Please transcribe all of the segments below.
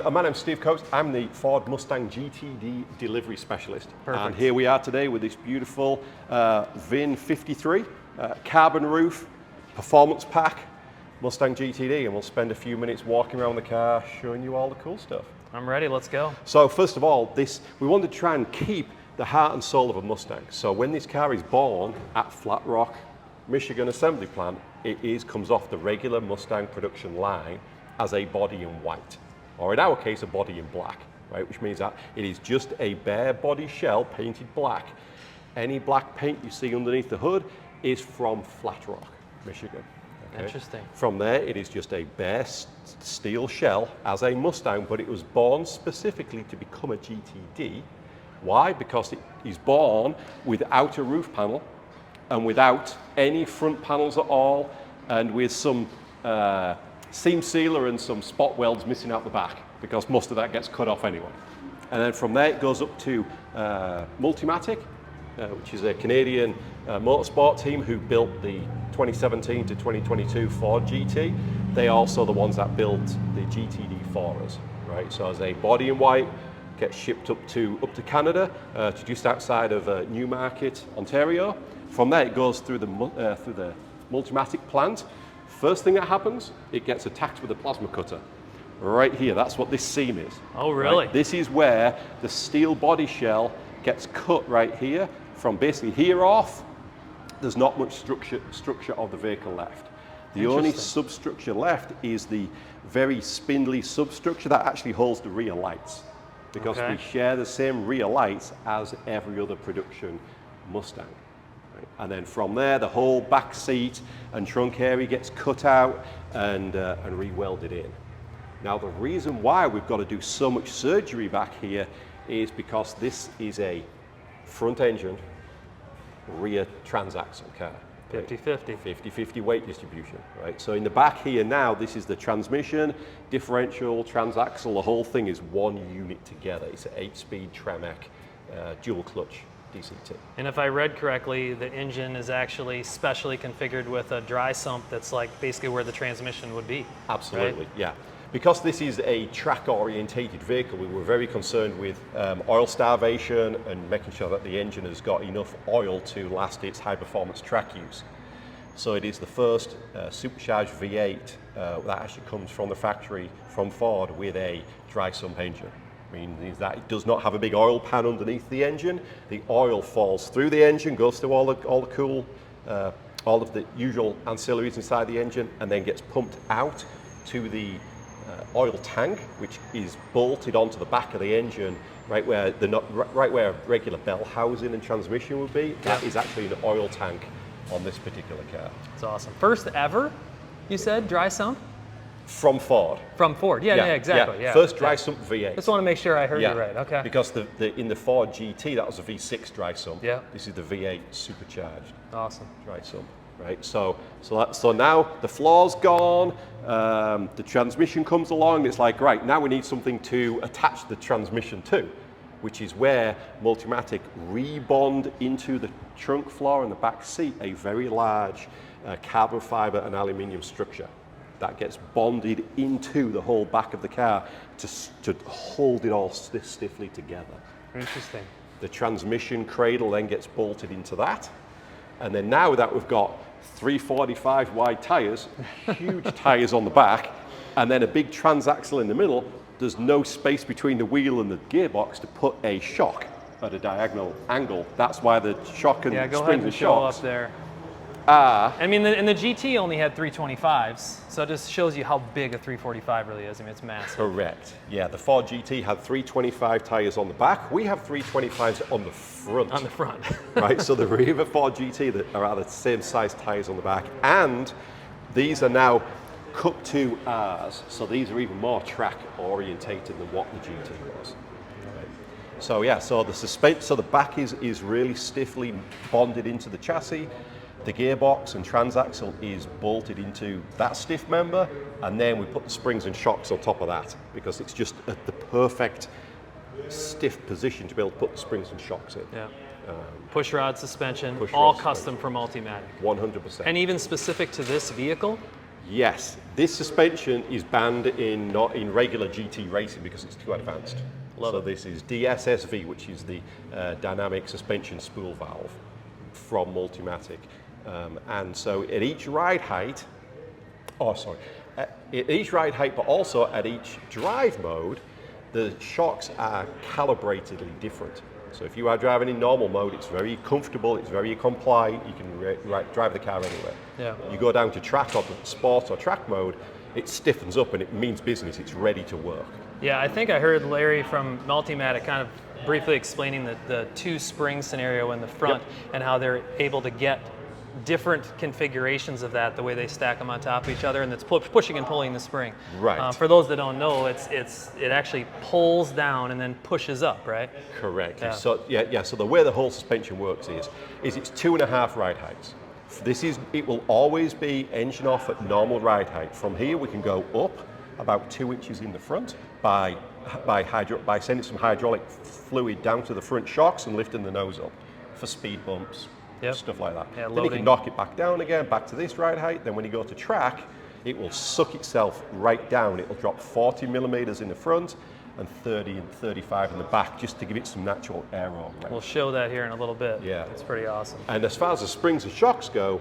my name's Steve Coates. I'm the Ford Mustang GTD delivery specialist. Perfect. And here we are today with this beautiful VIN 53 carbon roof performance pack Mustang GTD, and we'll spend a few minutes walking around the car showing you all the cool stuff. I'm ready, let's go. So first of all, we wanted to try and keep the heart and soul of a Mustang. So when this car is born at Flat Rock, Michigan assembly plant, comes off the regular Mustang production line as a body in white, or in our case, a body in black, right? Which means that it is just a bare body shell painted black. Any black paint you see underneath the hood is from Flat Rock, Michigan. Okay? Interesting. From there, it is just a bare steel shell as a Mustang, but it was born specifically to become a GTD. Why? Because it is born without a roof panel and without any front panels at all, and with some seam sealer and some spot welds missing out the back, because most of that gets cut off anyway. And then from there, it goes up to Multimatic, which is a Canadian motorsport team who built the 2017 to 2022 Ford GT. They are also the ones that built the GTD for us, right? So as a body in white, gets shipped up to Canada, to just outside of Newmarket, Ontario. From there, it goes through the Multimatic plant. First thing that happens, it gets attacked with a plasma cutter. Right here, that's what this seam is. Oh, really? Right? This is where the steel body shell gets cut right here. From basically here off, there's not much structure of the vehicle left. The only substructure left is the very spindly substructure that actually holds the rear lights, because we share the same rear lights as every other production Mustang. Right? And then from there, the whole back seat and trunk area gets cut out and re-welded in. Now, the reason why we've got to do so much surgery back here is because this is a front engine, rear transaxle car. 50-50. 50-50 weight distribution, right? So in the back here now, this is the transmission, differential, transaxle, the whole thing is one unit together. It's an 8-speed Tremec dual clutch DCT. And if I read correctly, the engine is actually specially configured with a dry sump that's like basically where the transmission would be. Absolutely, right? yeah. Because this is a track-orientated vehicle, we were very concerned with oil starvation and making sure that the engine has got enough oil to last its high-performance track use. So it is the first supercharged V8 that actually comes from the factory from Ford with a dry sump engine. Means that it does not have a big oil pan underneath the engine. The oil falls through the engine, goes through all of the usual ancillaries inside the engine, and then gets pumped out to the oil tank, which is bolted onto the back of the engine, right where a regular bell housing and transmission would be. That is actually an oil tank on this particular car. It's awesome. First ever, you said, dry sump? From Ford. From Ford, yeah, exactly. Yeah. First dry sump V8. Just want to make sure I heard you right, okay. Because in the Ford GT, that was a V6 dry sump. Yeah. This is the V8 supercharged. Awesome. Dry sump. Right, so now the floor's gone, the transmission comes along, it's like, right, now we need something to attach the transmission to, which is where Multimatic rebond into the trunk floor and the back seat a very large carbon fiber and aluminium structure that gets bonded into the whole back of the car to hold it all stiffly together. Interesting. The transmission cradle then gets bolted into that. And then now that we've got 345 wide tires, huge tires on the back, and then a big transaxle in the middle, there's no space between the wheel and the gearbox to put a shock at a diagonal angle. That's why the shock and springs and shocks up there. I mean, and the GT only had 325s, so it just shows you how big a 345 really is. I mean, it's massive. Correct. Yeah, the Ford GT had 325 tires on the back. We have 325s on the front. On the front. Right, so the rear of a Ford GT that are the same size tires on the back, and these are now cut to ours, so these are even more track orientated than what the GT was. Right. So yeah, so the back is really stiffly bonded into the chassis. The gearbox and transaxle is bolted into that stiff member, and then we put the springs and shocks on top of that, because it's just at the perfect stiff position to be able to put the springs and shocks in. Yeah. Push rod suspension, all custom for Multimatic. 100%. And even specific to this vehicle, Yes, this suspension is banned not in regular GT racing because it's too advanced. Love so it. this is DSSV, which is the Dynamic Suspension Spool Valve from Multimatic. And so at each ride height, at each ride height, but also at each drive mode, the shocks are calibratedly different. So if you are driving in normal mode, it's very comfortable, it's very compliant, you can drive the car anywhere. Yeah. You go down to track or sport or track mode, it stiffens up and it means business, it's ready to work. Yeah, I think I heard Larry from Multimatic kind of briefly explaining the two spring scenario in the front and how they're able to get different configurations of that, the way they stack them on top of each other, and it's pushing and pulling the spring. Right. For those that don't know, it actually pulls down and then pushes up, right? Correct. Yeah. So so the way the whole suspension works is it's 2.5 ride heights. It will always be engine off at normal ride height. From here we can go up about 2 inches in the front by sending some hydraulic fluid down to the front shocks and lifting the nose up for speed bumps. Yep. Stuff like that. Yeah, then you loading. can knock it back down again, back to this ride height. Then when you go to track, it will suck itself right down. It will drop 40 millimeters in the front and 30 and 35 in the back, just to give it some natural aero. Right? We'll show that here in a little bit. Yeah. It's pretty awesome. And as far as the springs and shocks go,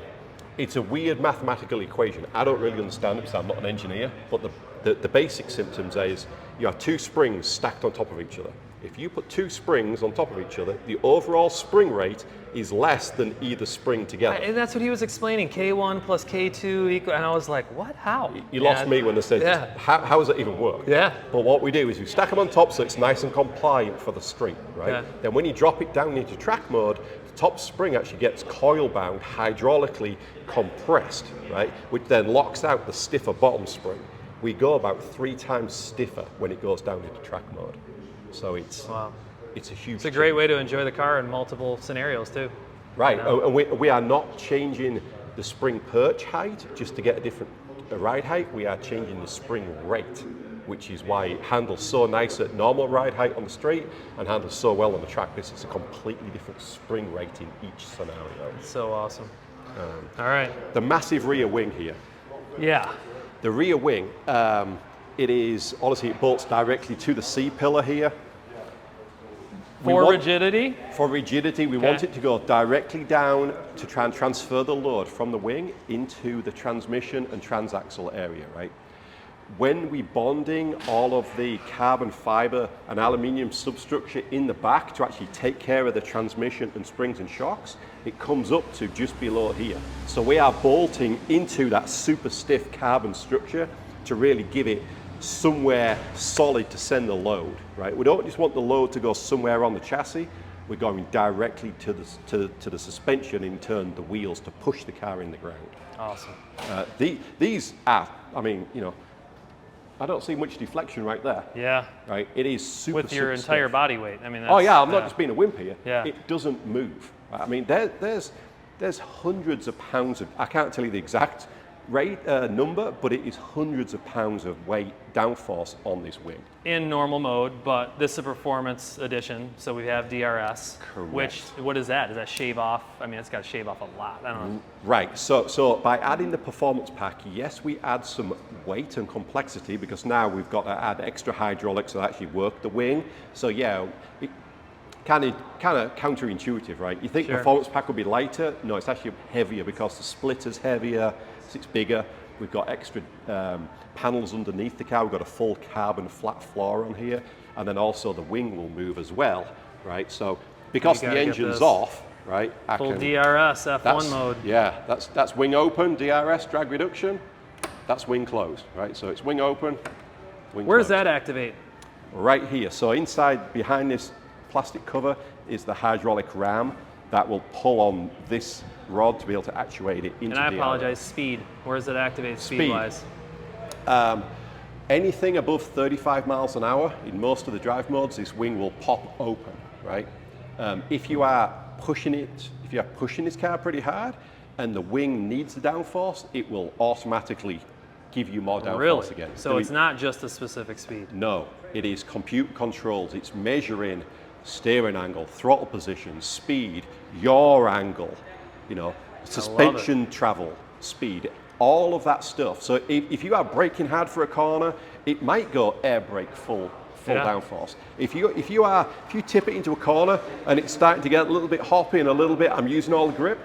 it's a weird mathematical equation. I don't really understand it because I'm not an engineer, but the basic symptoms is you have two springs stacked on top of each other. If you put two springs on top of each other, the overall spring rate is less than either spring together. And that's what he was explaining, K1 plus K2 equal, and I was like, what, how? You lost me when they said, Yeah. how does that even work? Yeah. But what we do is we stack them on top so it's nice and compliant for the street, right? Yeah. Then when you drop it down into track mode, the top spring actually gets coil bound, hydraulically compressed, right? Which then locks out the stiffer bottom spring. We go about 3 times stiffer when it goes down into track mode. So it's Wow. it's a huge It's a great way to enjoy the car in multiple scenarios too. Right, You know? and we are not changing the spring perch height just to get a different ride height. We are changing the spring rate, which is why it handles so nice at normal ride height on the street and handles so well on the track. This is a completely different spring rate in each scenario. So awesome. All right. The massive rear wing here. Yeah. The rear wing, it bolts directly to the C-pillar here. For rigidity? For rigidity, we want it to go directly down to try and transfer the load from the wing into the transmission and transaxle area, right? When we bonding all of the carbon fiber and aluminium substructure in the back to actually take care of the transmission and springs and shocks, it comes up to just below here. So we are bolting into that super stiff carbon structure to really give it somewhere solid to send the load, right? We don't just want the load to go somewhere on the chassis. We're going directly to the suspension, in turn the wheels, to push the car in the ground. Awesome. These are, I mean, you know, I don't see much deflection right there. Yeah. Right, it is super. With your super entire stiff. body weight. I mean, Oh yeah, I'm not just being a wimp here. Yeah. It doesn't move. I mean, there's hundreds of pounds of, I can't tell you the exact rate number, but it is hundreds of pounds of weight downforce on this wing. in normal mode, but this is a performance edition, so we have DRS. Correct. Which, what is that? Does that shave off? I mean, it's got to shave off a lot. I don't know. Right, so by adding the performance pack, yes, we add some weight and complexity because now we've got to add extra hydraulics that actually work the wing. So yeah, it kind of counterintuitive, right? You think Sure. performance pack would be lighter? No, it's actually heavier because the splitter's heavier, so it's bigger. We've got extra panels underneath the car. We've got a full carbon flat floor on here, and then also the wing will move as well, right? So because You the gotta get engine's this off, right? full DRS F1 mode. Yeah, that's wing open, DRS, drag reduction. That's wing closed, right? So it's wing open, wing Where does closed. that activate? Right here. So inside, behind this plastic cover, is the hydraulic ram that will pull on this rod to be able to actuate it into And I the apologize, speed. Where does it activate speed-wise? Anything above 35 miles an hour in most of the drive modes, this wing will pop open, right? If you are pushing this car pretty hard and the wing needs the downforce, it will automatically give you more downforce Really? again. So it's not just a specific speed. No, it is compute controls. It's measuring steering angle, throttle position, speed, yaw angle, you know, suspension travel, speed. all of that stuff. So if you are braking hard for a corner, it might go air brake full downforce. If you tip it into a corner and it's starting to get a little bit hoppy and a little bit, I'm using all the grip,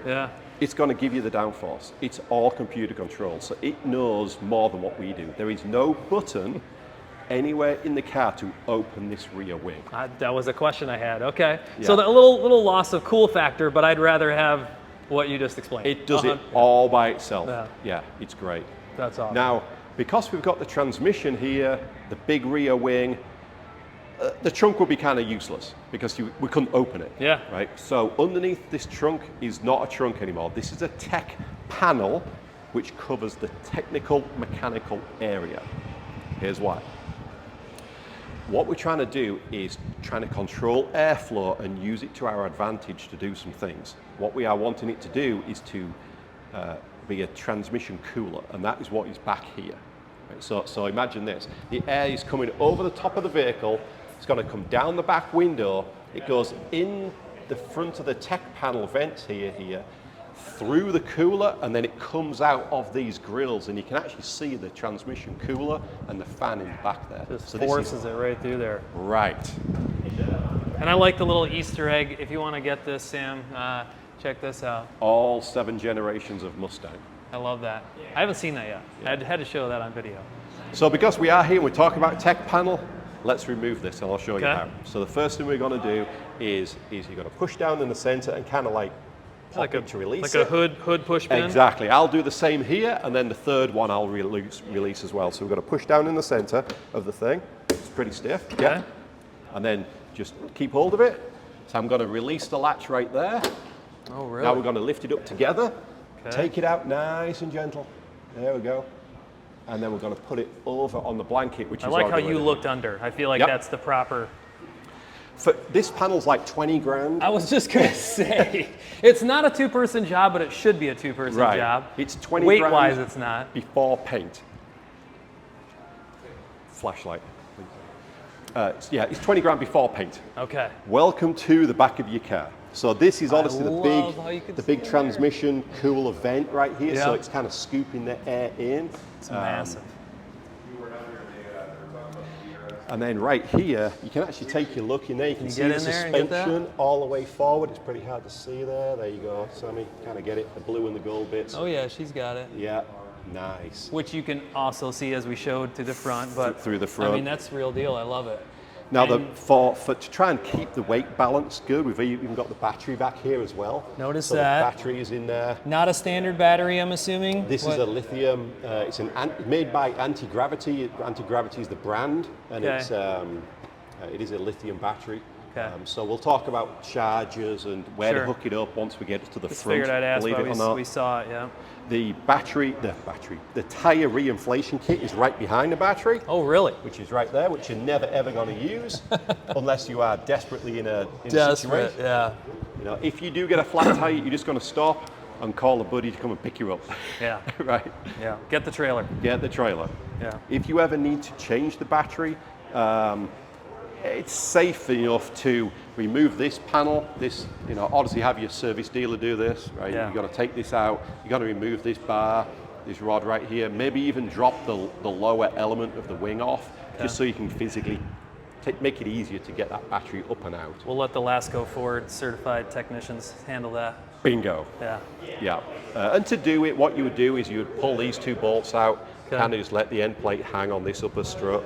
it's going to give you the downforce. It's all computer controlled, so it knows more than what we do. There is no button anywhere in the car to open this rear wing. That was a question I had. Okay, Yeah. so a little loss of cool factor, but I'd rather have what you just explained. It does it all by itself. Yeah. Yeah, it's great. That's awesome. Now, because we've got the transmission here, the big rear wing, the trunk would be kind of useless because we couldn't open it. Yeah. Right. So underneath this trunk is not a trunk anymore. This is a tech panel which covers the technical mechanical area. Here's why. What we're trying to do is trying to control airflow and use it to our advantage to do some things. What we are wanting it to do is to be a transmission cooler, and that is what is back here. Right, so imagine this. The air is coming over the top of the vehicle, it's going to come down the back window, it goes in the front of the tech panel vents here, through the cooler, and then it comes out of these grills, and you can actually see the transmission cooler and the fan in the back there. Just so forces it right through there. Right. And I like the little Easter egg. If you want to get this, Sam, check this out. All 7 generations of Mustang. I love that. I haven't seen that yet. Yeah. I had to show that on video. So because we are here and we're talking about tech panel, let's remove this and I'll show you how. So the first thing we're going to do is you're going to push down in the center and kind of like pop it to release it. Like a hood push pin? Exactly. I'll do the same here, and then the third one I'll release as well. So we're going to push down in the center of the thing. It's pretty stiff. Okay. Yeah. And then just keep hold of it. So I'm going to release the latch right there. Oh, really? Now we're going to lift it up together. Okay. Take it out nice and gentle. There we go. And then we're going to put it over on the blanket, which I is like how already you ready. looked under. I feel like Yep. that's the proper. For, this panel's like 20 grand. I was just going to say, it's not a 2-person job, but it should be a 2-person Right. job. It's 20 Weight-wise, grand it's not. before paint. Flashlight. Yeah, it's 20 grand before paint. Okay. Welcome to the back of your car. So this is honestly love how you can the see big there. transmission cooler vent right here. Yeah. So it's kind of scooping the air in. It's massive. And then right here, you can actually take your look in there. You can see get the in there and get that? suspension all the way forward. It's pretty hard to see there. There you go, Sammy. Kind of get it, the blue and the gold bits. Oh yeah, she's got it. Yeah, nice. Which you can also see as we showed to the front, but Through the front. I mean, that's the real deal. I love it. Now, And- to try and keep the weight balance good, we've even got the battery back here as well. Notice so that. the battery is in there. Not a standard battery, I'm assuming. This is a lithium. It's made by Anti-Gravity. Anti-Gravity is the brand, and Okay. it is a lithium battery. Okay. So we'll talk about chargers and where Sure. to hook it up once we get to the Just front. figured I'd ask believe why it or not. we saw it. Yeah. The tire reinflation kit is right behind the battery, Oh really? which is right there, which you're never ever going to use unless you are desperately in a Desperate. situation. Yeah. You know, if you do get a flat tire, you're just going to stop and call a buddy to come and pick you up. Yeah. Right. Yeah. Get the trailer. Get the trailer. Yeah. If you ever need to change the battery, it's safe enough to remove this panel. This, obviously have your service dealer do this, right? Yeah. You've got to take this out. You've got to remove this bar, this rod right here. Maybe even drop the lower element of the wing off, just so you can physically make it easier to get that battery up and out. We'll let the Lasco Ford certified technicians handle that. Bingo. Yeah. Yeah. And to do it, what you would do is you would pull these 2 bolts out, Okay. kind of just let the end plate hang on this upper strut,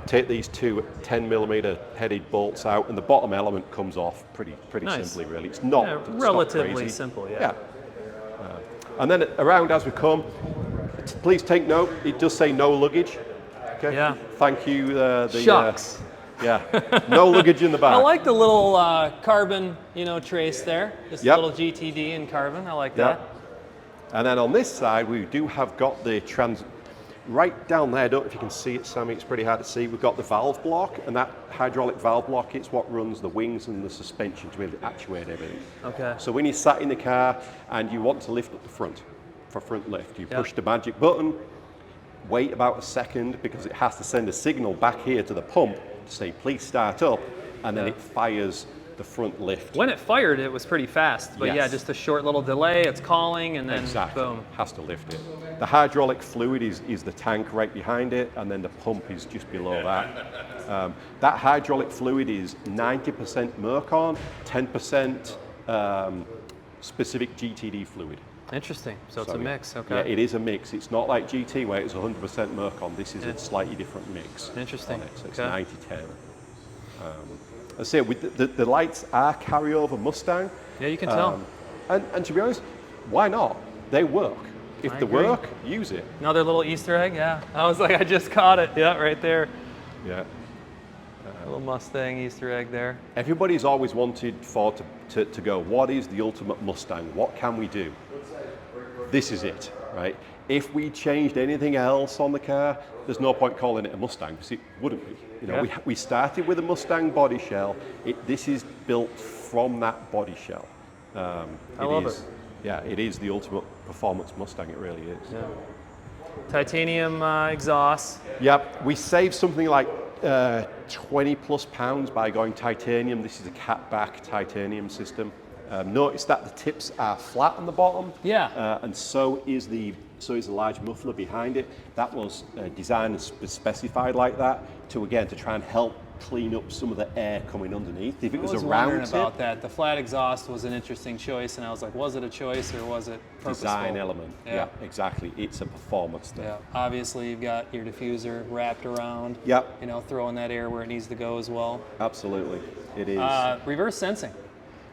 take these 2 10mm headed bolts out, and the bottom element comes off pretty Nice. simply, really. It's not, Yeah, it's not relatively crazy. simple, yeah. And then around as we come, please take note, it does say no luggage. Okay. Yeah. Thank you. Shucks. Yeah. No luggage in the back. I like the little carbon, trace there. Just Yep. a little GTD in carbon. I like Yeah. that. And then on this side, we do have got the right down there, I don't know if you can see it, Sammy, it's pretty hard to see. We've got the valve block, and that hydraulic valve block, it's what runs the wings and the suspension to really actuate everything. Okay. So when you're sat in the car and you want to lift up the front, for front lift, you Yep. push the magic button, wait about a second because it has to send a signal back here to the pump to say, please start up, and then Yeah. it fires the front lift. When it fired, it was pretty fast. But yeah, Yes. just a short little delay. It's calling, and then Exactly. boom. Has to lift it. The hydraulic fluid is the tank right behind it, and then the pump is just below that. That hydraulic fluid is 90% Mercon, 10% specific GTD fluid. Interesting. So it's a mix. Okay. Yeah, it is a mix. It's not like GT where it's 100% Mercon. This is a slightly different mix. Interesting. So it's 90-10. I say with the lights are carryover Mustang. Yeah, you can tell. And to be honest, why not? They work. If I they agree. work, use it. Another little Easter egg. Yeah. I was like, I just caught it. Yeah, right there. Yeah. A little Mustang Easter egg there. Everybody's always wanted Ford to go, what is the ultimate Mustang? What can we do? This is it, right? If we changed anything else on the car, there's no point calling it a Mustang because it wouldn't be. You know, we started with a Mustang body shell. This is built from that body shell. I love it. Yeah, it is the ultimate performance Mustang. It really is. Yeah. Titanium exhaust. Yep, we saved something like 20 plus pounds by going titanium. This is a catback titanium system. Notice that the tips are flat on the bottom. Yeah. And so is the large muffler behind it. That was designed and specified like that to try and help clean up some of the air coming underneath. If it was a round tip, about that. The flat exhaust was an interesting choice, and I was like, was it a choice or was it purposeful? Design element. Yeah, exactly. It's a performance thing. Yeah. Obviously, you've got your diffuser wrapped around. Yep. You know, throwing that air where it needs to go as well. Absolutely. It is. Reverse sensing.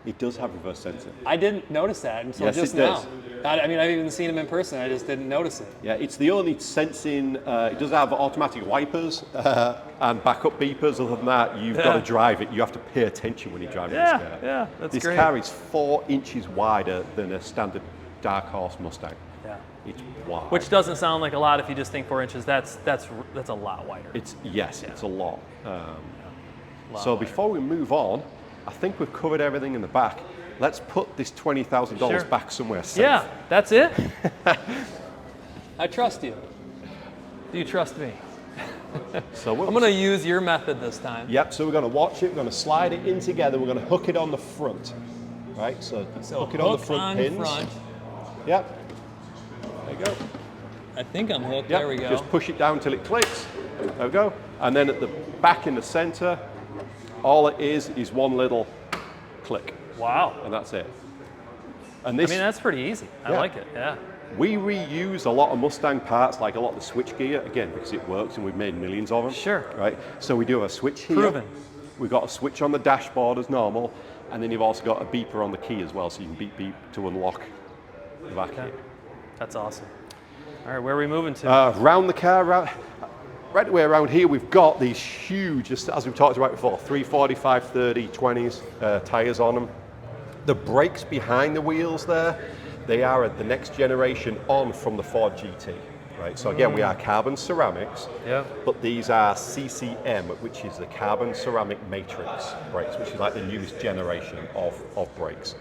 It does have reverse sensing. I didn't notice that until Yes, just it does. now. I mean, I've even seen them in person. I just didn't notice it. Yeah, it's the only sensing. It does have automatic wipers and backup beepers. Other than that, you've got to drive it. You have to pay attention when you're driving this car. Yeah, that's this great. car is 4 inches wider than a standard Dark Horse Mustang. Yeah. It's wide. Which doesn't sound like a lot if you just think 4 inches. That's a lot wider. It's a lot. So before we move on, I think we've covered everything in the back. Let's put this $20,000 back somewhere safe. Yeah, that's it. I trust you. Do you trust me? So I'm going to use your method this time. Yep, so we're going to watch it, we're going to slide it in together, we're going to hook it on the front. Right, so hook it on the front pins. Front. Yep. There you go. I think I'm hooked. Yep. There we go. Just push it down till it clicks. There we go. And then at the back in the center, all it is one little click. Wow. And that's it. And this, I mean, that's pretty easy. I like it, yeah. We reuse a lot of Mustang parts, like a lot of the switch gear, again, because it works and we've made millions of them. Sure. Right? So we do have a switch here. Proven. We've got a switch on the dashboard as normal, and then you've also got a beeper on the key as well, so you can beep beep to unlock the back here. That's awesome. All right, where are we moving to? Round the car, right away around here, we've got these huge, just as we've talked about before, 345, 30, 20s tires on them. The brakes behind the wheels there, they are the next generation on from the Ford GT, right? So again, we are carbon ceramics, but these are CCM, which is the carbon ceramic matrix brakes, which is like the newest generation of brakes.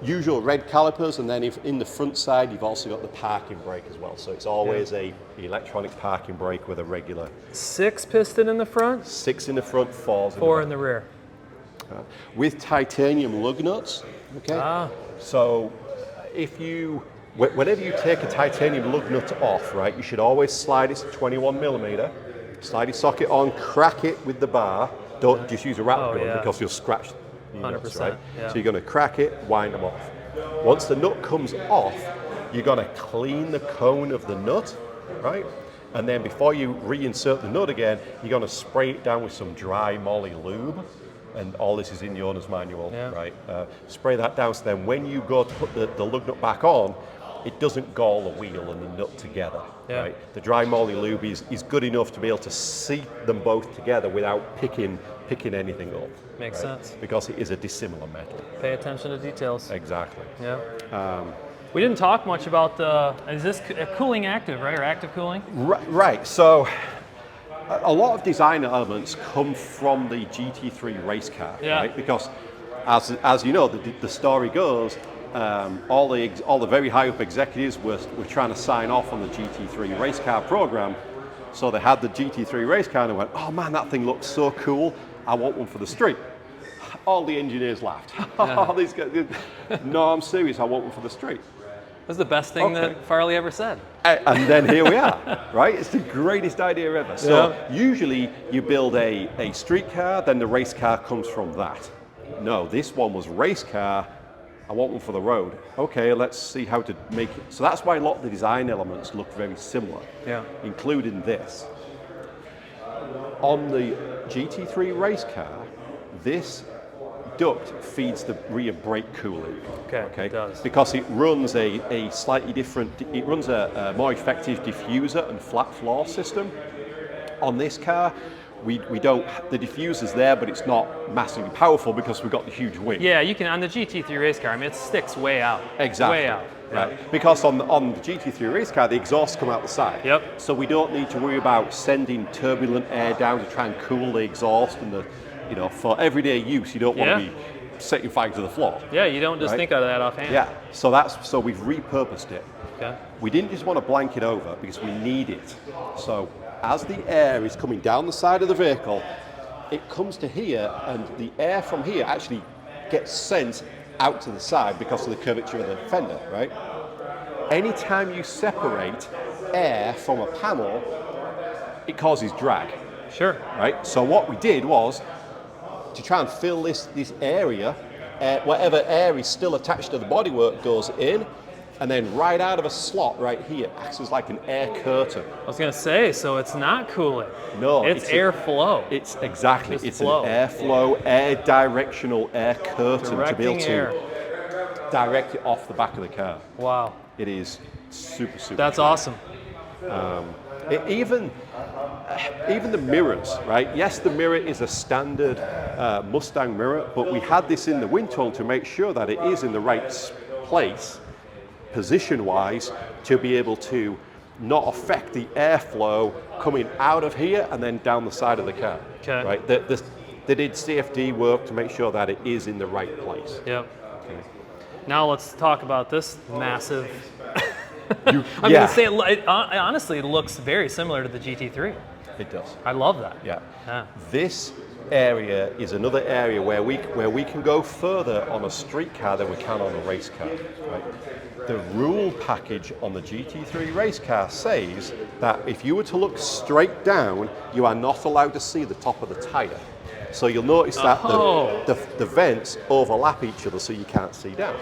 Usual red calipers, and then if in the front side, you've also got the parking brake as well. So it's always a electronic parking brake with a regular. 6 piston in the front? 6 in the front, 4 in the rear. With titanium lug nuts, okay? So whenever you take a titanium lug nut off, right, you should always slide it to 21 millimeter, slide your socket on, crack it with the bar. Don't just use a rat gun because you'll scratch the nuts, right? So you're gonna crack it, wind them off. Once the nut comes off, you're gonna clean the cone of the nut, right? And then before you reinsert the nut again, you're gonna spray it down with some dry moly lube. And all this is in the owner's manual, right? Spray that down, so then when you go to put the lug nut back on, it doesn't gall the wheel and the nut together, right? The dry moly lube is good enough to be able to seat them both together without picking anything up. Makes sense. Because it is a dissimilar metal. Pay attention to details. Exactly. Yeah. We didn't talk much about is this cooling active, right, or active cooling? Right, so a lot of design elements come from the GT3 race car, right? Because as you know, the story goes, all the very high up executives were trying to sign off on the GT3 race car program. So they had the GT3 race car and they went, oh man, that thing looks so cool, I want one for the street. All the engineers laughed. These guys, no, I'm serious, I want one for the street. That's the best thing that Farley ever said. And then here we are, right? It's the greatest idea ever. So usually you build a street car, then the race car comes from that. No, this one was race car. I want one for the road. Okay, let's see how to make it. So that's why a lot of the design elements look very similar, including this. On the GT3 race car, this duct feeds the rear brake cooling. Okay, it does. Because it runs a slightly different, it runs a more effective diffuser and flat floor system. On this car, we don't, the diffuser's there, but it's not massively powerful because we've got the huge wing. Yeah, you can, on the GT3 race car, I mean, it sticks way out. Exactly. Way out. Right. Because on the GT3 race car, the exhausts come out the side. Yep. So we don't need to worry about sending turbulent air down to try and cool the exhaust and the, you know, for everyday use, you don't want to be setting fire to the floor. Yeah, you don't just think of that offhand. Yeah, so we've repurposed it. Okay. We didn't just want to blank it over because we need it. So as the air is coming down the side of the vehicle, it comes to here, and the air from here actually gets sent out to the side because of the curvature of the fender, right? Anytime you separate air from a panel, it causes drag. Sure. Right? So what we did was to try and fill this area, whatever air is still attached to the bodywork goes in, and then right out of a slot right here acts as like an air curtain. I was going to say, so it's not cooling. No, it's airflow. It's exactly. It's flow. An airflow, air directional air curtain to be able to direct it off the back of the car. Wow. It is super. That's awesome. Even the mirrors, right? Yes, the mirror is a standard Mustang mirror, but we had this in the wind tunnel to make sure that it is in the right place, position-wise, to be able to not affect the airflow coming out of here and then down the side of the car. Okay. Right? They did CFD work to make sure that it is in the right place. Yep. Okay. Now let's talk about this massive. I'm going to say, honestly, it looks very similar to the GT3. It does. I love that. Yeah. This area is another area where we can go further on a street car than we can on a race car. Right? The rule package on the GT3 race car says that if you were to look straight down, you are not allowed to see the top of the tyre. So you'll notice that the vents overlap each other, so you can't see down.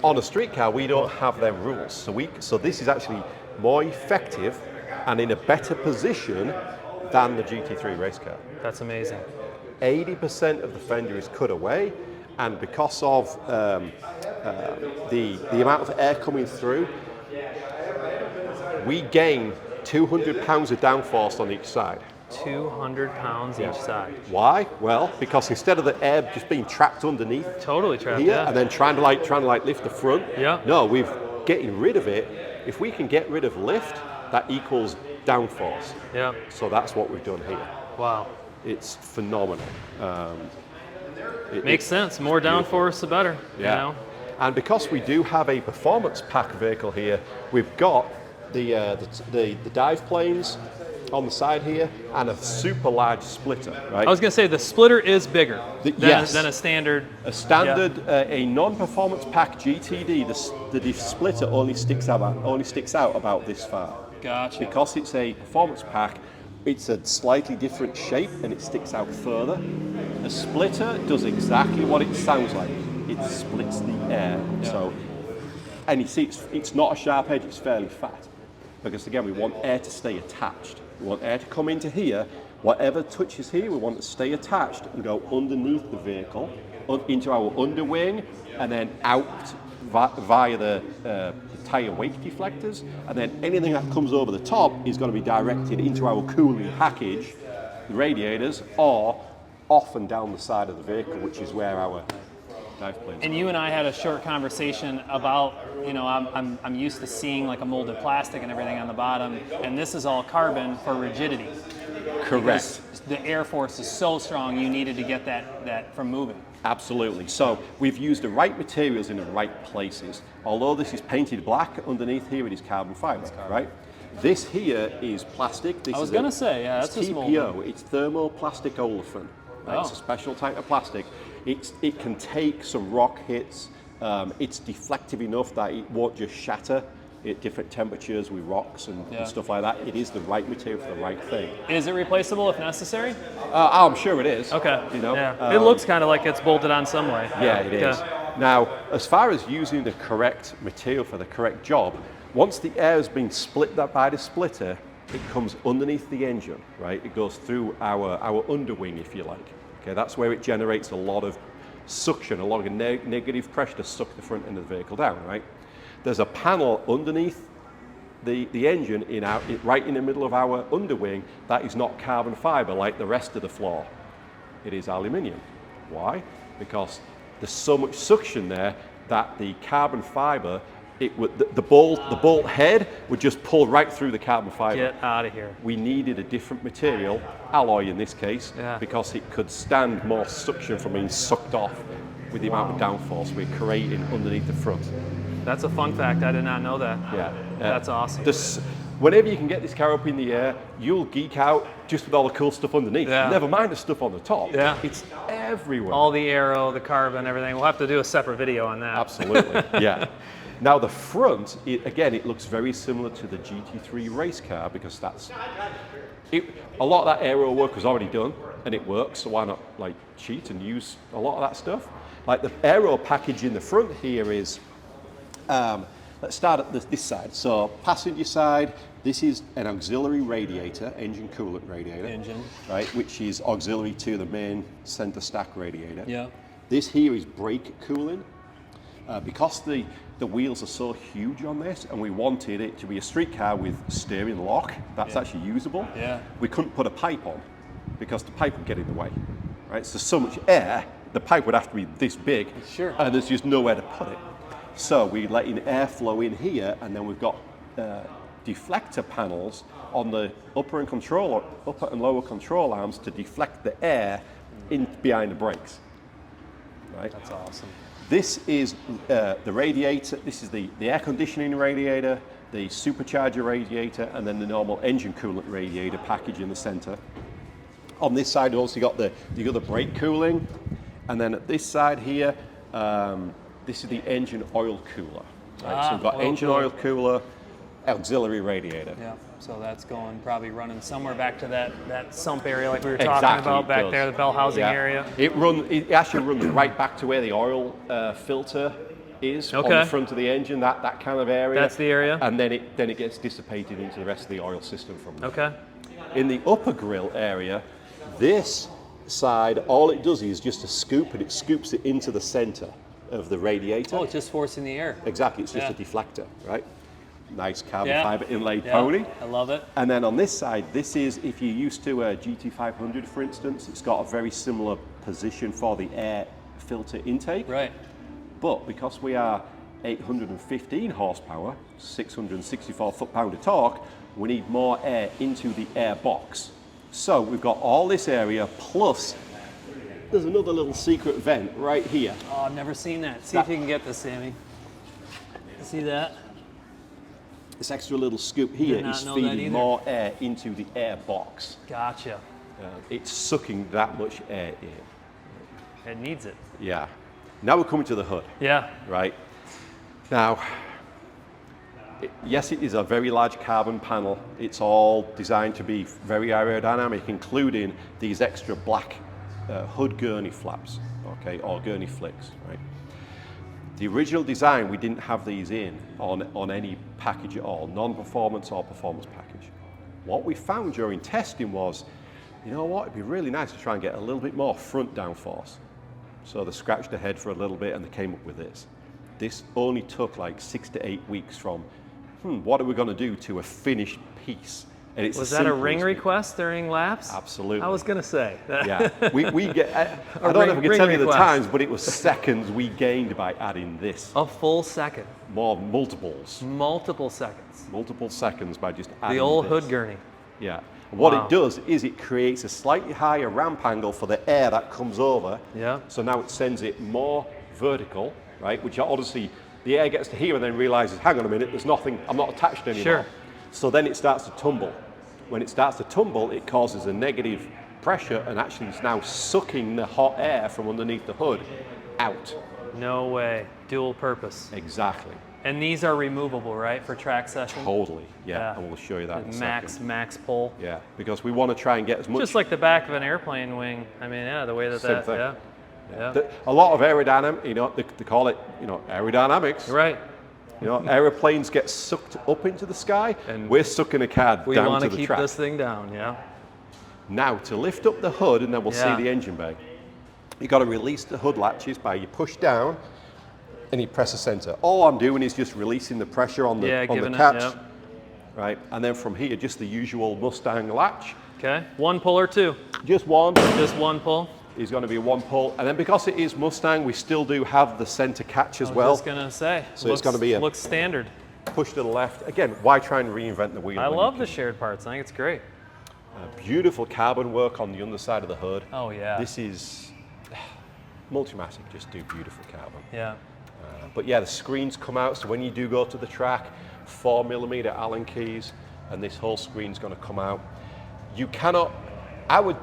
On a street car, we don't have them rules, so this is actually more effective and in a better position than the GT3 race car. That's amazing. 80% of the fender is cut away, and because of the amount of air coming through, we gain 200 pounds of downforce on each side. 200 pounds each side. Why? Well, because instead of the air just being trapped underneath, totally trapped, here, and then trying to lift the front. Yeah. No, we've getting rid of it. If we can get rid of lift, that equals downforce. Yeah. So that's what we've done here. Wow. It's phenomenal. It makes sense. More downforce, the better. Yeah. You know? And because we do have a performance pack vehicle here, we've got the dive planes on the side here and a super large splitter, right? I was going to say the splitter is bigger than a standard. A non-performance pack GTD, the splitter only sticks out about this far. Gotcha. Because it's a performance pack, it's a slightly different shape and it sticks out further. A splitter does exactly what it sounds like. It splits the air. Yeah. So, and you see, it's not a sharp edge, it's fairly fat. Because again, we want air to stay attached. We want air to come into here. Whatever touches here, we want to stay attached and go underneath the vehicle, into our underwing, and then out via the tyre weight deflectors. And then anything that comes over the top is going to be directed into our cooling package, the radiators, or off and down the side of the vehicle, which is where our dive planes. And you and I had a short conversation about, you know, I'm used to seeing like a molded plastic and everything on the bottom, and this is all carbon for rigidity. Correct. Because the air force is so strong, you needed to get that from moving. Absolutely. So we've used the right materials in the right places. Although this is painted black, underneath here it is carbon fiber, right? This here is plastic. This I was going to say, yeah, that's just TPO. It's thermoplastic olefin. Right? Oh. It's a special type of plastic. It can take some rock hits, It's deflective enough that it won't just shatter at different temperatures with rocks and stuff like that. It is the right material for the right thing. Is it replaceable if necessary? I'm sure it is. Okay. You know, yeah. It looks kind of like it's bolted on some way. Yeah, it is. Now, as far as using the correct material for the correct job, once the air has been split by the splitter, it comes underneath the engine, right? It goes through our underwing, if you like. Okay, that's where it generates a lot of suction, a lot of negative pressure to suck the front end of the vehicle down, right? There's a panel underneath the engine right in the middle of our underwing that is not carbon fiber like the rest of the floor. It is aluminium. Why? Because there's so much suction there that the carbon fiber, the bolt head would just pull right through the carbon fiber. Get out of here. We needed a different material, alloy in this case, because it could stand more suction from being sucked off with the amount of downforce we're creating underneath the front. That's a fun fact. I did not know that. Yeah. That's awesome. Whenever you can get this car up in the air, you'll geek out just with all the cool stuff underneath. Yeah. Never mind the stuff on the top. Yeah. It's everywhere. All the aero, the carbon, everything. We'll have to do a separate video on that. Absolutely. Yeah. Now the front, it looks very similar to the GT3 race car because a lot of that aero work was already done and it works, so why not like cheat and use a lot of that stuff? Like the aero package in the front here is, let's start at this side. So passenger side, this is an auxiliary radiator, engine coolant radiator, right, which is auxiliary to the main center stack radiator. Yeah. This here is brake cooling. Because the wheels are so huge on this and we wanted it to be a street car with steering lock, that's actually usable. Yeah. We couldn't put a pipe on because the pipe would get in the way, right? So much air, the pipe would have to be this big, Sure. and there's just nowhere to put it. So we let in airflow in here, and then we've got deflector panels on the upper and lower control arms to deflect the air in behind the brakes. Right? That's awesome. This is the radiator. This is the air conditioning radiator, the supercharger radiator, and then the normal engine coolant radiator package in the center. On this side, we've also got the other brake cooling, and then at this side here, this is the engine oil cooler. Right? So we've got engine oil cooler, auxilially radiator. Yeah, so that's going, probably running somewhere back to that sump area like we were talking about back there, the bell housing area. It actually runs right back to where the oil filter is on the front of the engine, that kind of area. That's the area? And then it gets dissipated into the rest of the oil system from there. Okay. In the upper grill area, this side, all it does is just a scoop, and it scoops it into the center of the radiator. Oh, it's just forcing the air. Exactly, it's just a deflector, right? Nice carbon fiber inlaid pony. I love it. And then on this side, this is, if you're used to a GT500, for instance, it's got a very similar position for the air filter intake. Right. But because we are 815 horsepower, 664 foot-pound of torque, we need more air into the air box. So we've got all this area, plus there's another little secret vent right here. Oh, I've never seen that. See if you can get this, Sammy. See that? This extra little scoop here is feeding more air into the air box. Gotcha. It's sucking that much air in. It needs it. Yeah. Now we're coming to the hood. Yeah. Right. Now, yes, it is a very large carbon panel. It's all designed to be very aerodynamic, including these extra black hood gurney flaps, okay, or gurney flicks, right? The original design, we didn't have these in on any package at all, non-performance or performance package. What we found during testing was, you know what, it'd be really nice to try and get a little bit more front downforce. So they scratched ahead for a little bit and they came up with this. This only took like 6 to 8 weeks from, what are we going to do to a finished piece? And it's was that a ring request during laps? Absolutely. I was going to say. Yeah, we get, I don't know if I can tell you the times, but it was seconds we gained by adding this. A full second. More multiples. Multiple seconds. Multiple seconds by just adding the old this. hood gurney. Yeah. And what it does is it creates a slightly higher ramp angle for the air that comes over. Yeah. So now it sends it more vertical, right? Which obviously the air gets to here and then realizes, hang on a minute, there's nothing, I'm not attached anymore. Sure. So then it starts to tumble. When it starts to tumble, it causes a negative pressure and actually is now sucking the hot air from underneath the hood out. No way. Dual purpose. Exactly. And these are removable, right, for track session? Totally, yeah. And we'll show you that in a second. Max pull. Yeah, because we want to try and get as much. Just like the back of an airplane wing. I mean, yeah, the way that Same thing. Yeah. A lot of aerodynamic, you know, they call it, you know, aerodynamics. Right. You know, aeroplanes get sucked up into the sky, and we're sucking a car down to the track. We want to keep this thing down, yeah. Now, to lift up the hood, and then we'll see the engine bay, you've got to release the hood latches by you push down and you press the center. All I'm doing is just releasing the pressure on the catch. Right, and then from here, just the usual Mustang latch. Okay, one pull or two? Just one. Just one pull? Is going to be one pull, and then because it is Mustang, we still do have the center catch as well. I was just gonna say. So it's going to be a looks standard. Push to the left. Again, why try and reinvent the wheel? I love the shared parts. I think it's great. Beautiful carbon work on the underside of the hood. Oh yeah. This is Multimatic. Just do beautiful carbon. Yeah. But yeah, the screens come out. So when you do go to the track, 4mm Allen keys, and this whole screen's going to come out. You cannot. I would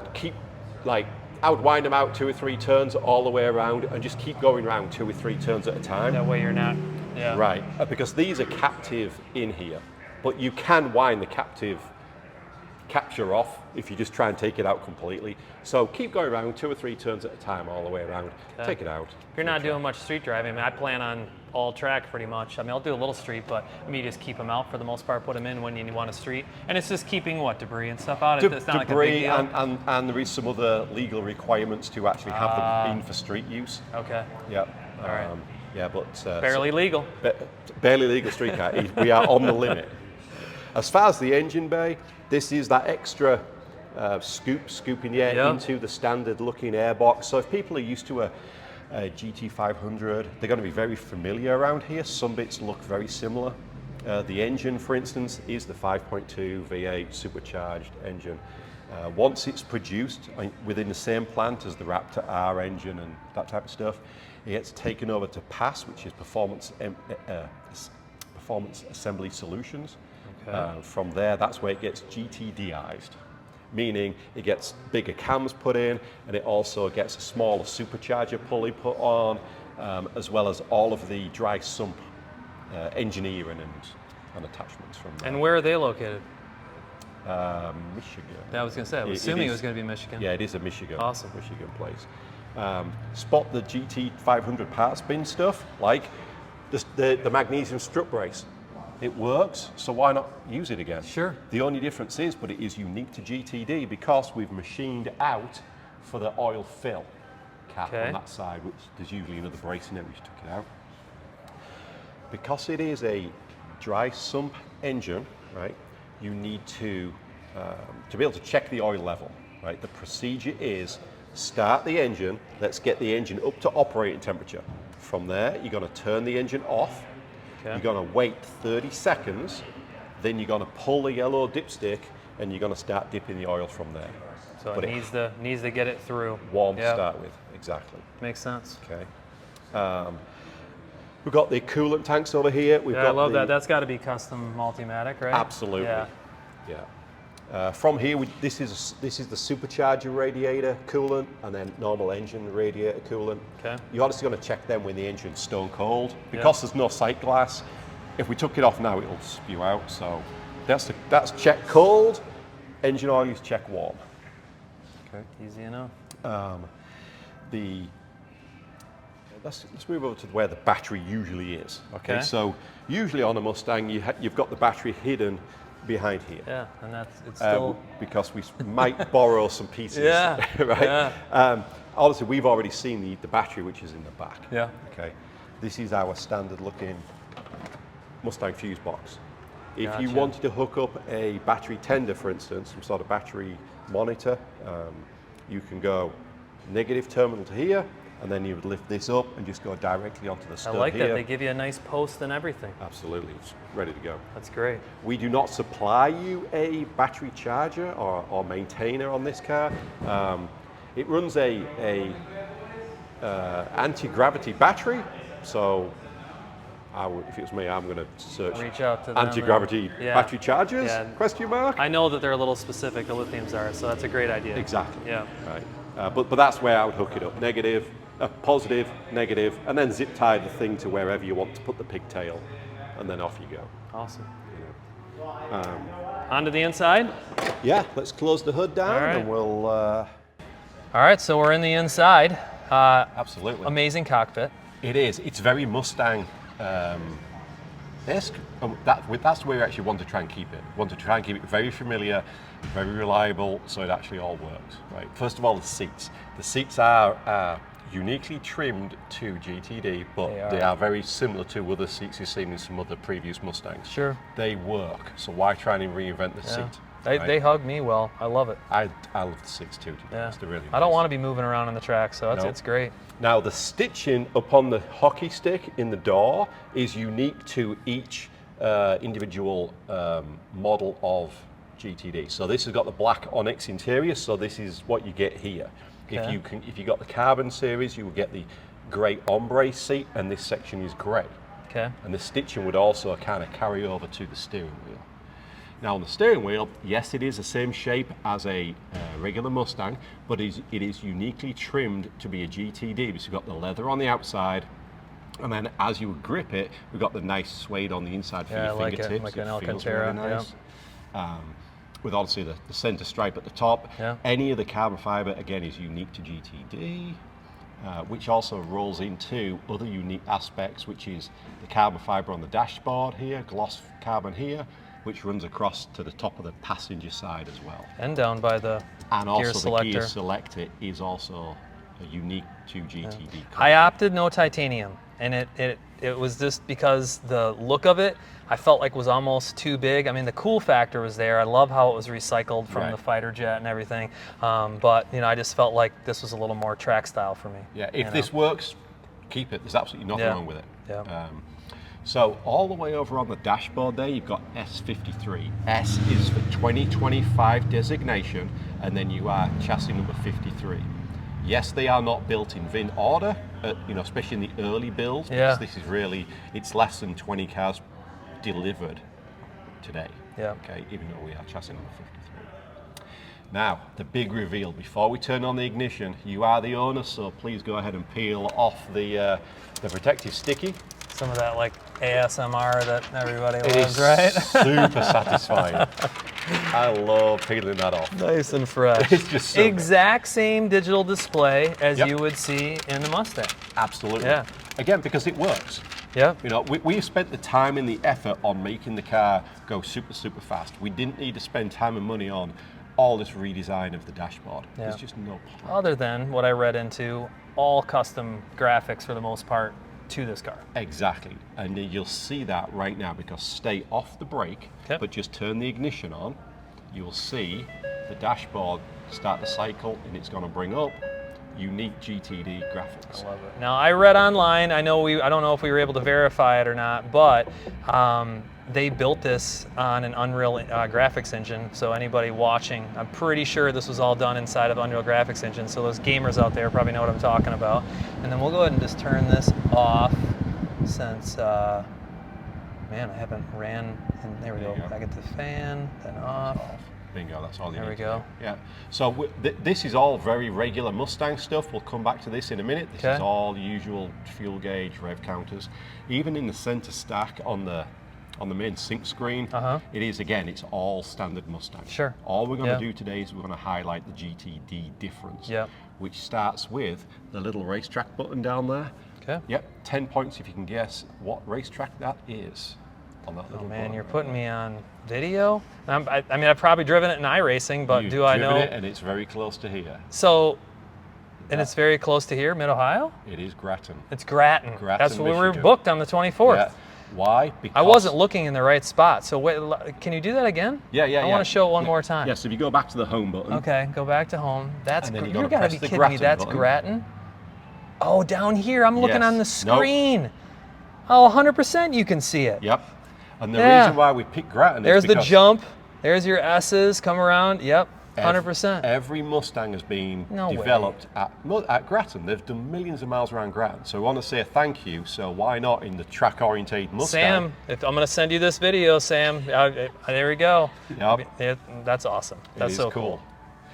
wind them out 2 or 3 turns all the way around and just keep going around 2 or 3 turns at a time. That way you're not, Right, because these are captive in here, but you can wind the captive capture off if you just try and take it out completely. So keep going around 2 or 3 turns at a time all the way around. Take it out. If you're not doing much street driving, I mean, I plan on all track pretty much. I mean, I'll do a little street, but me just keep them out for the most part, put them in when you want a street. And it's just keeping debris and stuff out. It's not like a big deal. And there is some other legal requirements to actually have them in for street use. Okay. Yeah. All right. Yeah, but barely legal. Barely legal street car. We are on the limit. As far as the engine bay, this is that extra scooping the air into the standard looking airbox. So if people are used to a GT500, they're going to be very familiar around here. Some bits look very similar. The engine, for instance, is the 5.2 V8 supercharged engine. Once it's produced within the same plant as the Raptor R engine and that type of stuff, it gets taken over to PAS, which is Performance Assembly Solutions. Okay. From there, that's where it gets GTDized, meaning it gets bigger cams put in, and it also gets a smaller supercharger pulley put on, as well as all of the dry sump engineering and attachments from there. And where are they located? Michigan. I was going to say, I was assuming it was going to be Michigan. Yeah, it is a Michigan. Awesome. Michigan place. Spot the GT500 parts bin stuff, like the magnesium strut brace. It works, so why not use it again? Sure. The only difference is, but it is unique to GTD because we've machined out for the oil fill cap on that side, which there's usually another brace in it, we just took it out. Because it is a dry sump engine, right, you need to be able to check the oil level, right? The procedure is start the engine, let's get the engine up to operating temperature. From there, you're going to turn the engine off. Okay. You're going to wait 30 seconds, then you're going to pull the yellow dipstick, and you're going to start dipping the oil from there. So it needs to get it through. Warm to start with, exactly. Makes sense. Okay. We've got the coolant tanks over here. I love that. That's got to be custom Multimatic, right? Absolutely. Yeah. From here, this is the supercharger radiator coolant, and then normal engine radiator coolant. Okay. You're obviously going to check them when the engine's stone cold. Because there's no sight glass, if we took it off now, it'll spew out. So that's check cold. Engine oil is check warm. Okay. Easy enough. Let's move over to where the battery usually is. Okay. So usually on a Mustang, you've got the battery hidden behind here. Yeah, and it's still because we might borrow some pieces. Right. Yeah. Obviously, we've already seen the battery, which is in the back. Yeah. Okay. This is our standard-looking Mustang fuse box. If you wanted to hook up a battery tender, for instance, some sort of battery monitor, you can go negative terminal to here, and then you would lift this up and just go directly onto the stud here. I like that. They give you a nice post and everything. Absolutely. It's ready to go. That's great. We do not supply you a battery charger or maintainer on this car. It runs a anti-gravity battery, so if it was me, I'm going to search reach out to them anti-gravity battery chargers, question mark. I know that they're a little specific, the lithiums are, so that's a great idea. Exactly. Yeah. Right. But that's where I would hook it up. Negative, a positive, negative, and then zip tie the thing to wherever you want to put the pigtail, and then off you go. Awesome. You know. Onto the inside? Yeah, let's close the hood down and we'll... All right, so we're in the inside. Absolutely. Amazing cockpit. It is. It's very Mustang. That's the way we actually want to try and keep it. We want to try and keep it very familiar, very reliable, so it actually all works. Right. First of all, the seats. The seats are uniquely trimmed to GTD, but they are very similar to other seats you've seen in some other previous Mustangs. Sure. They work, so why try and reinvent the seat? They hug me well. I love it. I love the seats too, to be honest. They're really nice. I don't want to be moving around on the track, so it's great. Now, the stitching upon the hockey stick in the door is unique to each individual model of GTD. So this has got the black onyx interior, so this is what you get here. Okay. If you got the carbon series, you will get the grey ombre seat, and this section is grey. Okay. And the stitching would also kind of carry over to the steering wheel. Now on the steering wheel, yes, it is the same shape as a regular Mustang, but it is uniquely trimmed to be a GTD because you've got the leather on the outside, and then as you grip it, we've got the nice suede on the inside for your fingertips. It, like an Alcantara. Really nice. With obviously the center stripe at the top. Any of the carbon fiber, again, is unique to GTD, which also rolls into other unique aspects, which is the carbon fiber on the dashboard here, gloss carbon here, which runs across to the top of the passenger side as well. And down by the gear selector. The gear selector is also unique to GTD. I opted no titanium, and it was just because the look of it, I felt like was almost too big. I mean, the cool factor was there. I love how it was recycled from the fighter jet and everything. But you know, I just felt like this was a little more track style for me. Yeah, if this works, keep it. There's absolutely nothing wrong with it. Yeah. So all the way over on the dashboard there, you've got S53. S is for 2025 designation, and then you are chassis number 53. Yes, they are not built in VIN order, especially in the early builds. Because this is really, it's less than 20 cars delivered today. Yeah. Okay, even though we are chassis number 53. Now, the big reveal. Before we turn on the ignition, you are the owner, so please go ahead and peel off the protective sticky. Some of that like ASMR that everybody loves, right? Super satisfying. I love peeling that off. Nice and fresh. It's just so exact same digital display as you would see in the Mustang. Absolutely. Yeah. Again, because it works. Yeah. You know, we spent the time and the effort on making the car go super, super fast. We didn't need to spend time and money on all this redesign of the dashboard. There's just no point. Other than what I read into, all custom graphics for the most part to this car. Exactly, and you'll see that right now, because stay off the brake, but just turn the ignition on. You'll see the dashboard start the cycle, and it's going to bring up unique GTD graphics. I love it. Now I read online, I don't know if we were able to verify it or not, but they built this on an Unreal graphics engine, so anybody watching, I'm pretty sure this was all done inside of Unreal graphics engine, so those gamers out there probably know what I'm talking about. And then we'll go ahead and just turn this off, since, man, I haven't ran, and there we go. I get the fan, then off. Bingo, that's all you need. There we go. Yeah, so this is all very regular Mustang stuff. We'll come back to this in a minute. This is all usual fuel gauge, rev counters. Even in the center stack on the main sync screen, it is, again, it's all standard Mustang. Sure. All we're going to do today is we're going to highlight the GTD difference, which starts with the little racetrack button down there. Okay. Yep, 10 points if you can guess what racetrack that is. On that little man, you're putting me on video? I mean, I've probably driven it in iRacing, but do I know? It, and it's very close to here. So, and it's very close to here, Mid-Ohio? It is Grattan. It's Grattan. That's where we were booked on the 24th. Yeah. Why? Because I wasn't looking in the right spot. So wait, can you do that again? Yeah. I want to show it one more time. Yes, if you go back to the home button. Okay, go back to home. That's you gotta be kidding me. That's Grattan. Oh, down here. I'm looking on the screen. Nope. Oh, 100% you can see it. Yep. And the reason why we picked Grattan is because the jump. There's your S's. Come around. Yep. 100%. Every Mustang has been developed at Grattan. They've done millions of miles around Grattan. So we want to say a thank you. So why not in the track-oriented Mustang? Sam, I'm going to send you this video, Sam. There we go. Yep. That's awesome. That's so cool.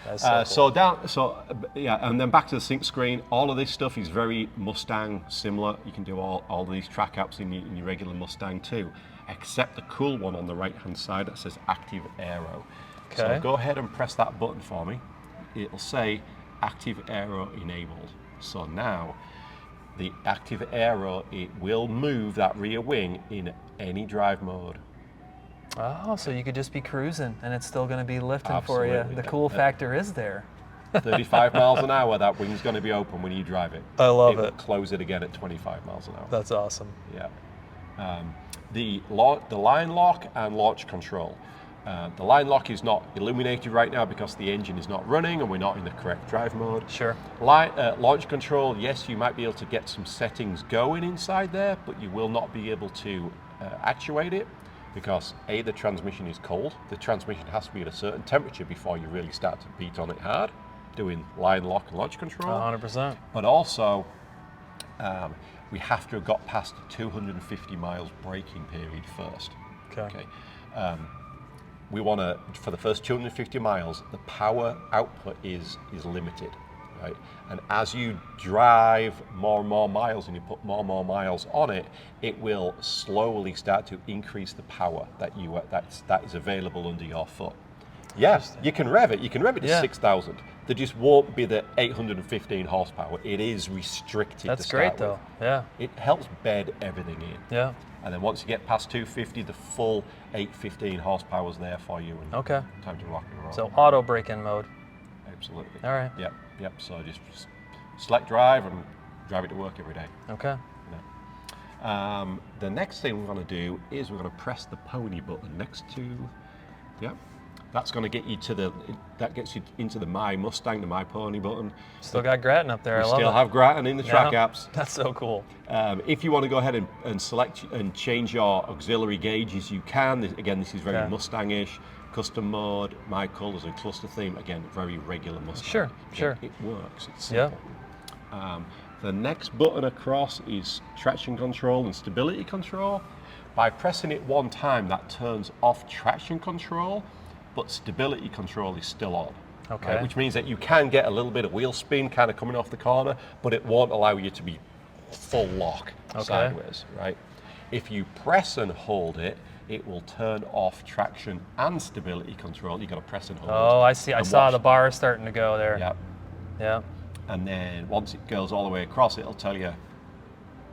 That's so cool. Yeah, and then back to the sync screen. All of this stuff is very Mustang similar. You can do all of these track apps in your regular Mustang too, except the cool one on the right-hand side that says Active Aero. Okay. So go ahead and press that button for me. It'll say Active Aero enabled. So now, the Active Aero, it will move that rear wing in any drive mode. Oh, so you could just be cruising and it's still going to be lifting Absolutely. for you. The cool factor is there. 35 miles an hour, that wing's going to be open when you drive it. I love it. Will it. close it again at 25 miles an hour. That's awesome. Yeah. The line lock and launch control. The line lock is not illuminated right now because the engine is not running and we're not in the correct drive mode. Sure. Launch control, yes, you might be able to get some settings going inside there, but you will not be able to actuate it because A, the transmission is cold. The transmission has to be at a certain temperature before you really start to beat on it hard, doing line lock and launch control. 100%. But also, we have to have got past the 250 miles braking period first. Okay. We want to, for the first 250 miles, the power output is limited, right? And as you drive more and more miles and you put more and more miles on it, it will slowly start to increase the power that is available under your foot. Yes, you can rev it. You can rev it to 6,000. There just won't be the 815 horsepower. It is restricted. That's great, though. Yeah. It helps bed everything in. Yeah. And then once you get past 250, the full 815 horsepower is there for you. And okay. Time to rock and roll. So auto brake-in mode. Absolutely. All right. Yep. So just select drive and drive it to work every day. Okay. The next thing we're going to do is we're going to press the pony button next to. Yep. That's going to get you that gets you into the My Mustang, the My Pony button. Still got Grattan up there. I love it. Still have Grattan in the track apps. That's so cool. If you want to go ahead and select and change your auxiliary gauges, you can. Again, this is very Mustang-ish. Custom mode, My Colors and cluster theme. Again, very regular Mustang. Sure. It works. It's simple. The next button across is traction control and stability control. By pressing it one time, that turns off traction control, but stability control is still on. Okay. Right? Which means that you can get a little bit of wheel spin kind of coming off the corner, but it won't allow you to be full lock sideways, right? If you press and hold it, it will turn off traction and stability control. You got to press and hold. Oh, I see. I saw the bar starting to go there. Yep. Yep. And then once it goes all the way across, it'll tell you.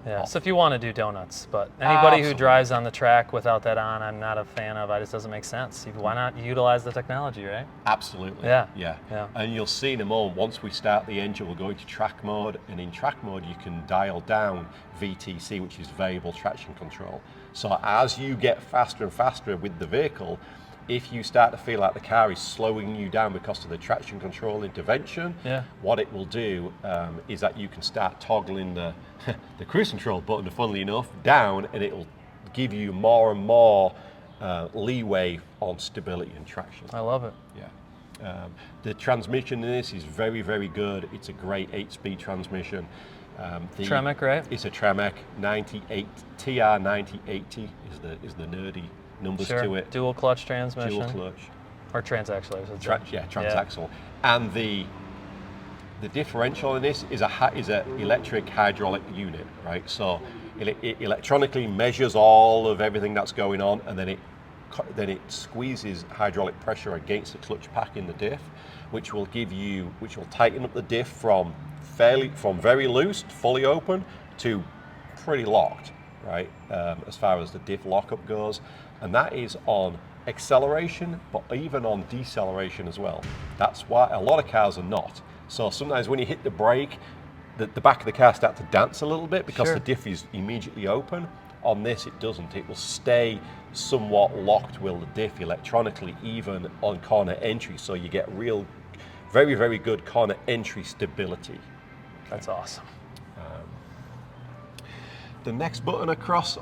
Yeah, so if you want to do donuts, but anybody who drives on the track without that on, I'm not a fan of. It just doesn't make sense. Why not utilize the technology, right? Absolutely. Yeah. And you'll see in a moment, once we start the engine, we'll go into track mode, and in track mode, you can dial down VTC, which is variable traction control. So as you get faster and faster with the vehicle, if you start to feel like the car is slowing you down because of the traction control intervention, what it will do is that you can start toggling the cruise control button, funnily enough, down, and it will give you more and more leeway on stability and traction. I love it. Yeah. The transmission in this is very, very good. It's a great 8-speed transmission. Tremec, right? It's a Tremec 98 TR 9080 is the nerdy numbers to it. Dual clutch transmission. Dual clutch. Or transaxle, I should say. Transaxle. And the differential in this is a electric hydraulic unit, right? So it electronically measures all of everything that's going on, and then it squeezes hydraulic pressure against the clutch pack in the diff, which will tighten up the diff from very loose, fully open, to pretty locked, right? As far as the diff lockup goes. And that is on acceleration, but even on deceleration as well. That's why a lot of cars are not. So sometimes when you hit the brake, the back of the car starts to dance a little bit because the diff is immediately open. On this, it doesn't. It will stay somewhat locked with the diff electronically, even on corner entry. So you get real, very, very good corner entry stability. That's awesome. The next button across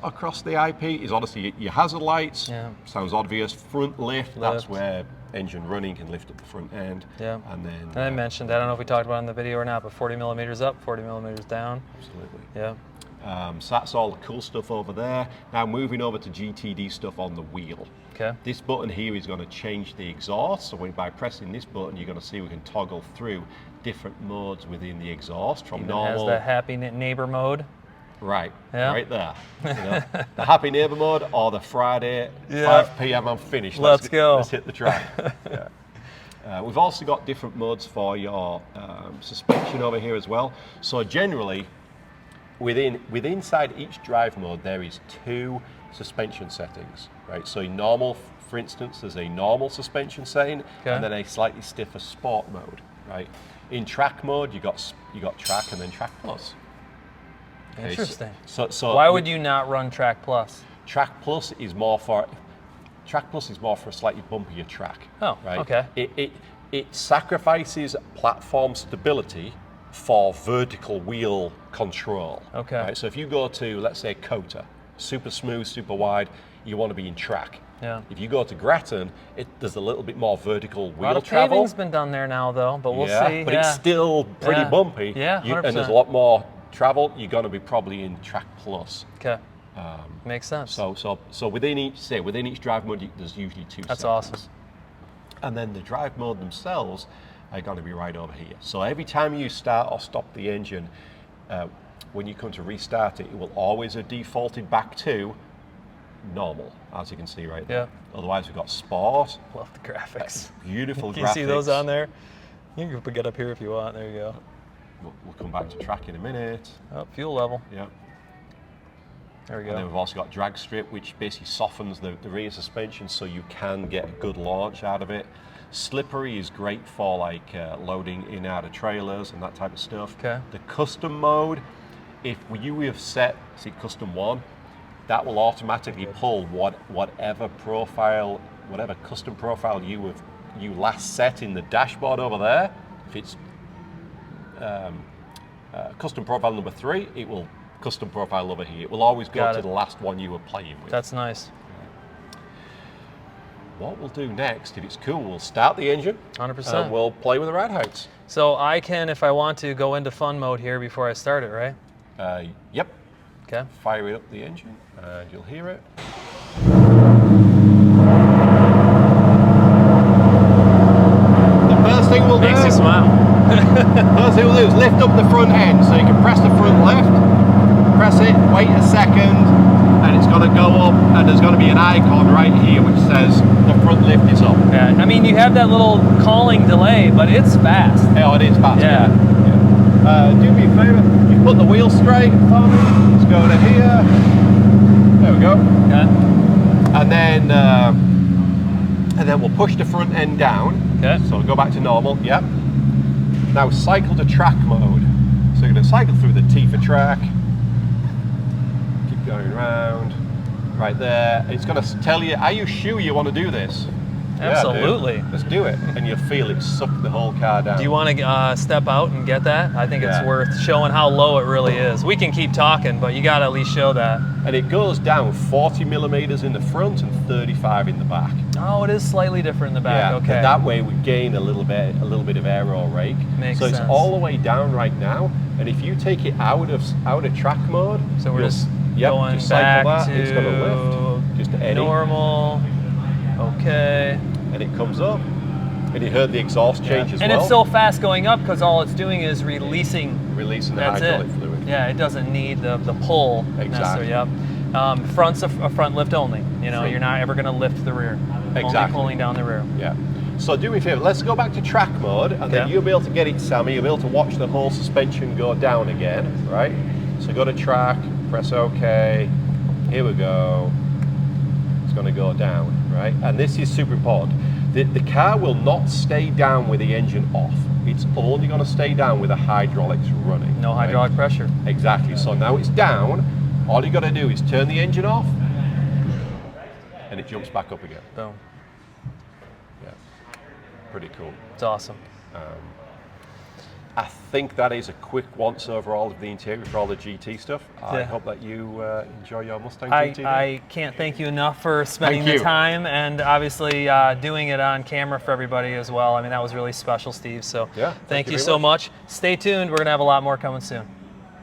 the IP is obviously your hazard lights. Yeah. Sounds obvious. Front lift. That's where engine running can lift at the front end. Yeah. And I mentioned, I don't know if we talked about it in the video or not, but 40 millimeters up, 40 millimeters down. Absolutely. Yeah. So that's all the cool stuff over there. Now moving over to GTD stuff on the wheel. Okay. This button here is going to change the exhaust. So by pressing this button, you're going to see we can toggle through different modes within the exhaust from Even normal. has the happy neighbor mode. Right, yeah. right there. You know, the happy neighbor mode or the Friday, yeah. 5 p.m. I'm finished. Let's go. Let's hit the track. Yeah. We've also got different modes for your suspension over here as well. So generally, inside each drive mode, there is 2 suspension settings, right? So in normal, for instance, there's a normal suspension setting, okay. and then a slightly stiffer sport mode, right? In track mode, you got track and then track plus. Okay, interesting. So why would you not run Track Plus? Track Plus is more for a slightly bumpier track. Oh, right? okay. It sacrifices platform stability for vertical wheel control. Okay. Right? So if you go to, let's say, Cota, super smooth, super wide, you want to be in track. Yeah. If you go to Grattan, there's a little bit more vertical wheel a lot of travel. paving's been done there now, though, but we'll see. But it's still pretty bumpy. Yeah, 100%. And there's a lot more travel. You're going to be probably in Track Plus. Okay. Makes sense. So within each drive mode, there's usually 2 That's settings. awesome. And then the drive mode themselves are going to be right over here. So every time you start or stop the engine, when you come to restart it, it will always have defaulted back to normal, as you can see right there. Yeah. Otherwise, we've got sport. Love the graphics. Beautiful graphics. Can you see those on there? You can get up here if you want. There you go. We'll come back to track in a minute. Oh, fuel level. Yeah. There we go. And then we've also got drag strip, which basically softens the rear suspension so you can get a good launch out of it. Slippery is great for like loading in and out of trailers and that type of stuff. Okay. The custom mode, if you have set, see custom 1, that will automatically pull whatever custom profile you last set in the dashboard over there. If it's custom profile number 3, it will custom profile over here. It will always go to the last one you were playing with. That's nice. What we'll do next, if it's cool, we'll start the engine. 100%. And we'll play with the ride heights. So I can, if I want to, go into fun mode here before I start it, right? Yep. Okay. Fire it up the engine and you'll hear it. The first thing we'll do... Makes you smile. First thing we'll do is lift up the front end. So you can press the front left, press it, wait a second, and it's going to go up, and there's going to be an icon right here which says the front lift is up. Yeah, I mean, you have that little calling delay, but it's fast. Oh, it is fast. Yeah. Do me a favour, you put the wheel straight for me. Let's go to here. There we go. Okay. And then we'll push the front end down. Okay. So we'll go back to normal. Yep. Now cycle to track mode. So you're going to cycle through the T for track. Keep going around. Right there. It's going to tell you, are you sure you want to do this? Absolutely. Yeah, let's do it. And you'll feel it suck the whole car down. Do you want to step out and get that? I think it's worth showing how low it really is. We can keep talking, but you got to at least show that. And it goes down 40 millimeters in the front and 35 in the back. Oh, it is slightly different in the back. Yeah, okay. and that way we gain a little bit of aero rake. Makes so it's sense. all the way down right now. And if you take it out of track mode, So we're just yep, going just cycle back that. It's going to lift. Just eddy. Normal. Okay. And it comes up. And you heard the exhaust change as and well. it's so fast going up because all it's doing is releasing the that's hydraulic it. fluid. Yeah, it doesn't need the pull necessarily. Yep. Front's a front lift only. You know, you're not ever going to lift the rear. Only pulling down the rear. Yeah. So do me a favor, let's go back to track mode, and then you'll be able to get it, Sammy. You'll be able to watch the whole suspension go down again, right? So go to track, press OK. Here we go. It's going to go down, right? And this is super important. The car will not stay down with the engine off. It's only going to stay down with the hydraulics running. No hydraulic pressure. Exactly. So now it's down. All you got to do is turn the engine off, and it jumps back up again. Boom. Yeah. Pretty cool. It's awesome. I think that is a quick once over all of the interior for all the GT stuff. I hope that you enjoy your Mustang GTD. I can't thank you enough for spending Thank the you. time and obviously doing it on camera for everybody as well. I mean, that was really special, Steve. So Yeah, thank you very so much. Stay tuned. We're going to have a lot more coming soon.